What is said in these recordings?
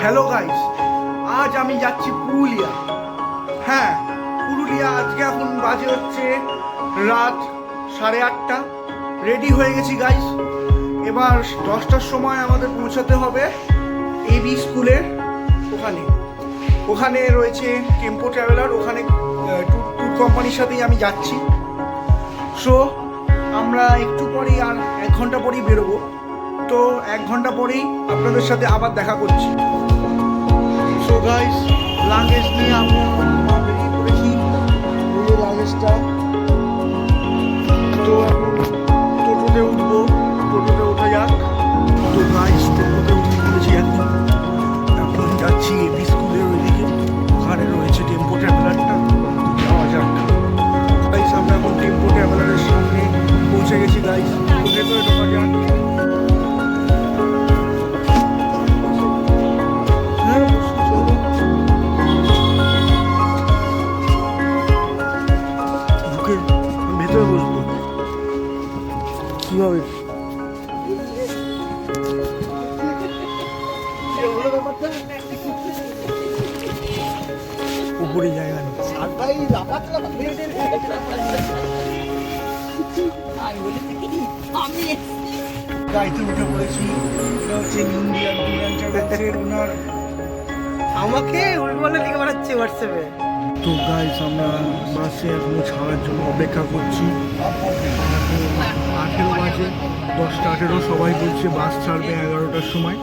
Hello guys, আজ আমি যাচ্ছি পুরুলিয়া। হ্যাঁ, পুরুলিয়া। আজকে এখন বাজে হচ্ছে রাত 8:30। রেডি হয়ে গেছি গাইস। এবার 10টার সময় আমাদের পৌঁছাতে হবে এবি স্কুলের ওখানে রয়েছে টেম্পো ট্রাভেলার। ওখানে ট্যুর কোম্পানির সাথেই আমি যাচ্ছি। সো আমরা একটু পরেই, আর 1 ঘন্টা পরেই বেরোবো। তো 1 ঘন্টা পরেই আপনাদের সাথে আবার দেখা করছি। সো গাইস, লাগেজ নিয়ে আমরা বেরিয়ে পড়েছি। এই লাগেজটা তো এখন টোটোতে উঠবো। টোটোতে ওঠা যাক। তো গাইস, টোটোতে উঠে পড়েছি। এখন যাচ্ছি এবি স্কুলের ওইদিকে। ওখানে রয়েছে টেম্পো ট্রাভেলারটা। যাওয়া যাক গাইস। আমরা এখন টেম্পো ট্রাভেলারের সামনে পৌঁছে গেছি গাইস। ভেতরে ঢোকা যাক। ভেতরে বসবো কিভাবে? উপরে জায়গা নেই। গাড়িতে উঠে পড়েছি। এটা হচ্ছে ইন্ডিয়ান ট্রাভেলসের ওনার। আমাকে উল্টোপাল্টা লিখে পাঠাচ্ছে হোয়াটসঅ্যাপে। তো গাইস, আমরা বাসে এখনো ছাড়ার জন্য অপেক্ষা করছি। 18 বাজে, 10:18। সবাই বলছে বাস ছাড়বে 11টার সময়।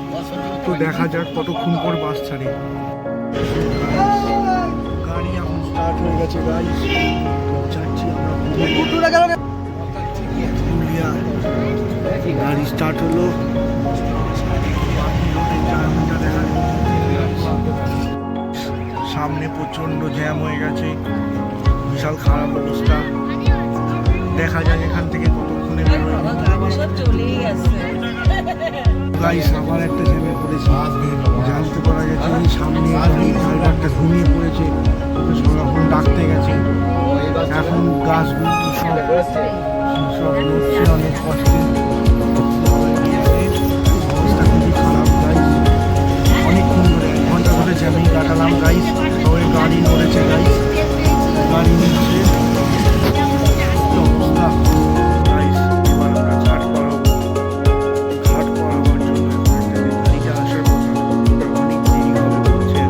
তো দেখা যাক কতক্ষণ পর বাস ছাড়ে। গাড়ি এখন স্টার্ট হয়ে গেছে গাইস। যাচ্ছি আমরা পুরুলিয়া। গাড়ি স্টার্ট হলো। সামনে প্রচন্ড জ্যাম হয়ে গেছে। বিশাল খারাপ অবস্থা। দেখা যাক এখান থেকে কতক্ষণে গাইস। আবার একটা জ্যামে পড়েছে। জানতে পারা গেছে এই সামনে ড্রাইভারটা ঘুমিয়ে পড়েছে। সব এখন ডাকতে গেছে। এখন গাছগুলো সব নড়ছে অনেক কষ্টে। অবস্থা খুবই খারাপ গাইস। অনেকক্ষণ ধরে 1 ঘন্টা ধরে জ্যামেই কাটালাম গাইস। সবাই গাড়ি নড়েছে গাইস। গাড়ি নিচ্ছে অবস্থা গাইস। এবার আমরা ঘাট পাড়াবো। ঘাট পাড়াবার জন্য গাড়িটা আসার কথা। অনেক দেরি হবে বলছে।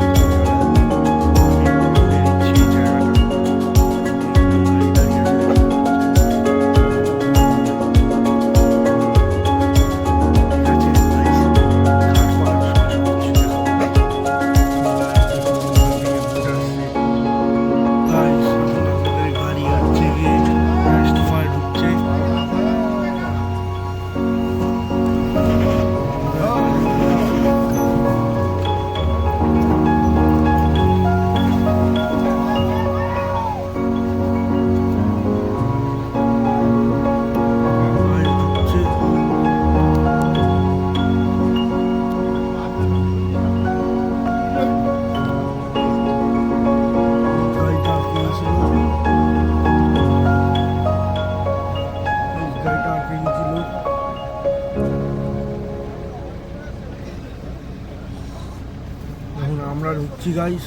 আমরা ঢুকছি গাইস।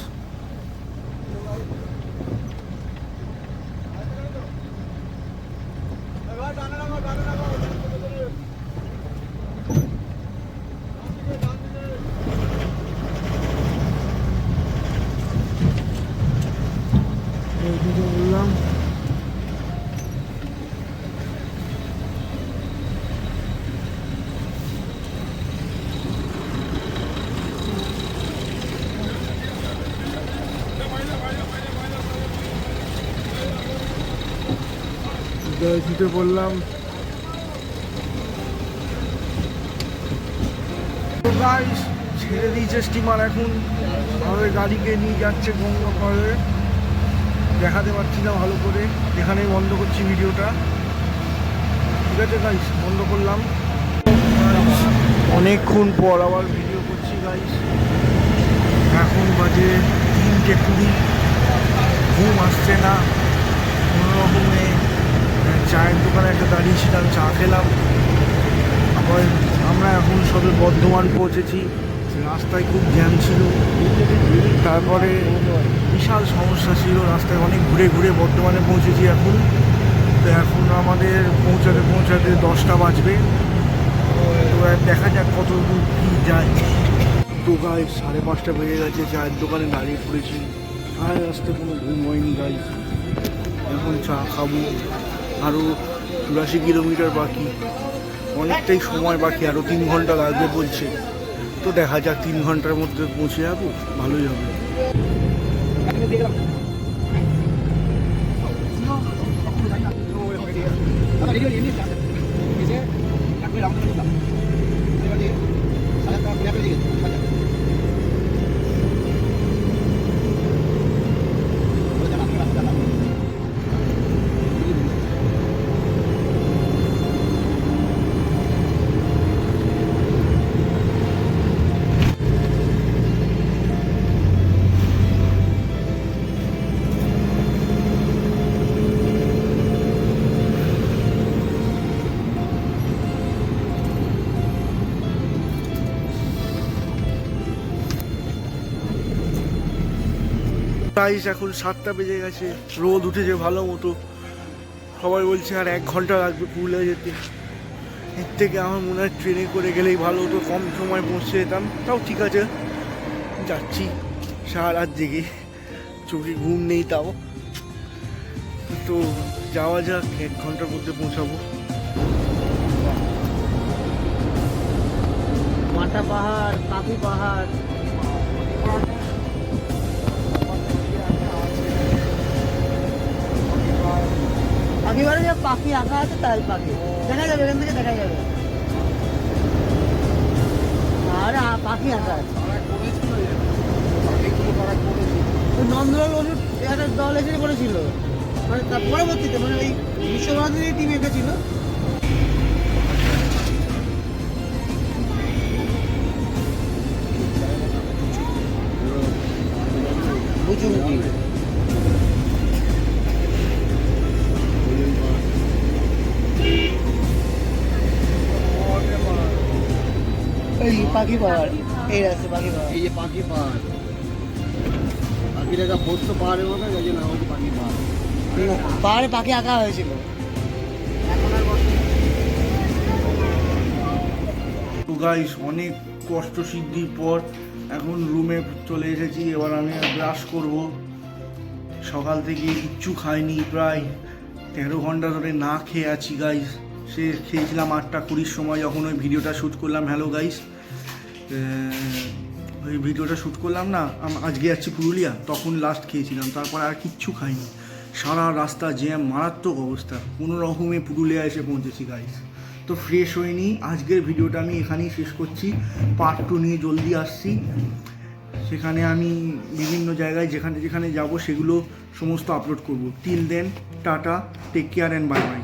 বললাম দিতে বললাম। ছেড়ে দিয়েছে স্টিমার। এখন আমাদের গাড়িকে নিয়ে যাচ্ছে গঙ্গাপাড়ে। দেখাতে পারছি না ভালো করে, এখানেই বন্ধ করছি ভিডিওটা। ঠিক আছে গাইস, বন্ধ করলাম। অনেকক্ষণ পর আবার ভিডিও করছি গাইস। এখন বাজে 3:20। ঘুম আসছে না কোনো রকমে। চায়ের দোকানে একটা দাঁড়িয়েছিলাম, চা খেলাম। আবার আমরা এখন সবে বর্ধমান পৌঁছেছি। রাস্তায় খুব জ্যাম ছিল, তারপরে বিশাল সমস্যা ছিল রাস্তায়, অনেক ঘুরে ঘুরে বর্ধমানে পৌঁছেছি এখন। তো এখন আমাদের পৌঁছাতে পৌঁছাতে 10টা বাজবে। তো দেখা যাক কত দূর কী যায়। তো গাই 5:30 বেজে গেছে, চায়ের দোকানে দাঁড়িয়ে পড়েছি। চায়ের আসতে কোনো ঘুম হয়নি গাই। এখন চা খাবো। আরও 84 কিলোমিটার বাকি, অনেকটাই সময় বাকি, আরও 3 ঘন্টা লাগবে বলছে। তো দেখা যাক 3 ঘন্টার মধ্যে পৌঁছে যাবো, ভালোই হবে। প্রাইস এখন 7টা বেজে গেছে, রোদ উঠেছে ভালো মতো। সবাই বলছে আর 1 ঘন্টা লাগবে পুরুলিয়া যেতে। এর থেকে আমার মনে হয় ট্রেনে করে গেলেই ভালো হতো, কম সময় পৌঁছে যেতাম। তাও ঠিক আছে, যাচ্ছি সারা রাত জেগে, চোখে ঘুম নেই তাও। তো যাওয়া যাক, 1 ঘন্টার মধ্যে পৌঁছাবো। মাটা পাহাড়, কাপি পাহাড়, পাখি বাড়ি যে পাখি আঁকা আছে তাই পাখি দেখা যাবে, এখান থেকে দেখা যাবে। আর পাখি আঁকা আছে। নন্দলাল অনুর একটা দল এসে করেছিল, মানে তার পরবর্তীতে, মানে ওই বিশ্বভারতীর টিম এঁকেছিল। এই পাখি পাহাড়, এই রাস্তা পাখি পাহাড়, এই যে পাখি পাহাড়, পাখির একটা বস্তু পাহাড়ের মতো, এই যে নাম হচ্ছে পাখি পাহাড়। পাহাড়ে পাখি আঁকা হয়েছিল। তো গাইস, অনেক কষ্ট সিদ্ধির পর এখন রুমে চলে এসেছি। এবার আমি ব্রাশ করব। সকাল থেকে কিচ্ছু খাইনি, প্রায় 13 ঘন্টা ধরে না খেয়ে আছি গাইস। সে খেয়েছিলাম 8:20 সময়, যখন ওই ভিডিওটা শ্যুট করলাম। হ্যালো গাইস, ওই ভিডিওটা শ্যুট করলাম না, আজকে যাচ্ছি পুরুলিয়া, তখন লাস্ট খেয়েছিলাম। তারপর আর কিচ্ছু খাইনি, সারা রাস্তা জ্যাম, মারাত্মক অবস্থা। কোনো রকমে পুরুলিয়া এসে পৌঁছেছি গাইস। তো ফ্রেশ হয়নি, আজকের ভিডিওটা আমি এখানেই শেষ করছি। পার্ট 2 নিয়ে জলদি আসছি। সেখানে আমি বিভিন্ন জায়গায় যেখানে যেখানে যাব সেগুলো সমস্ত আপলোড করব। Till then, tata, take care and bye by.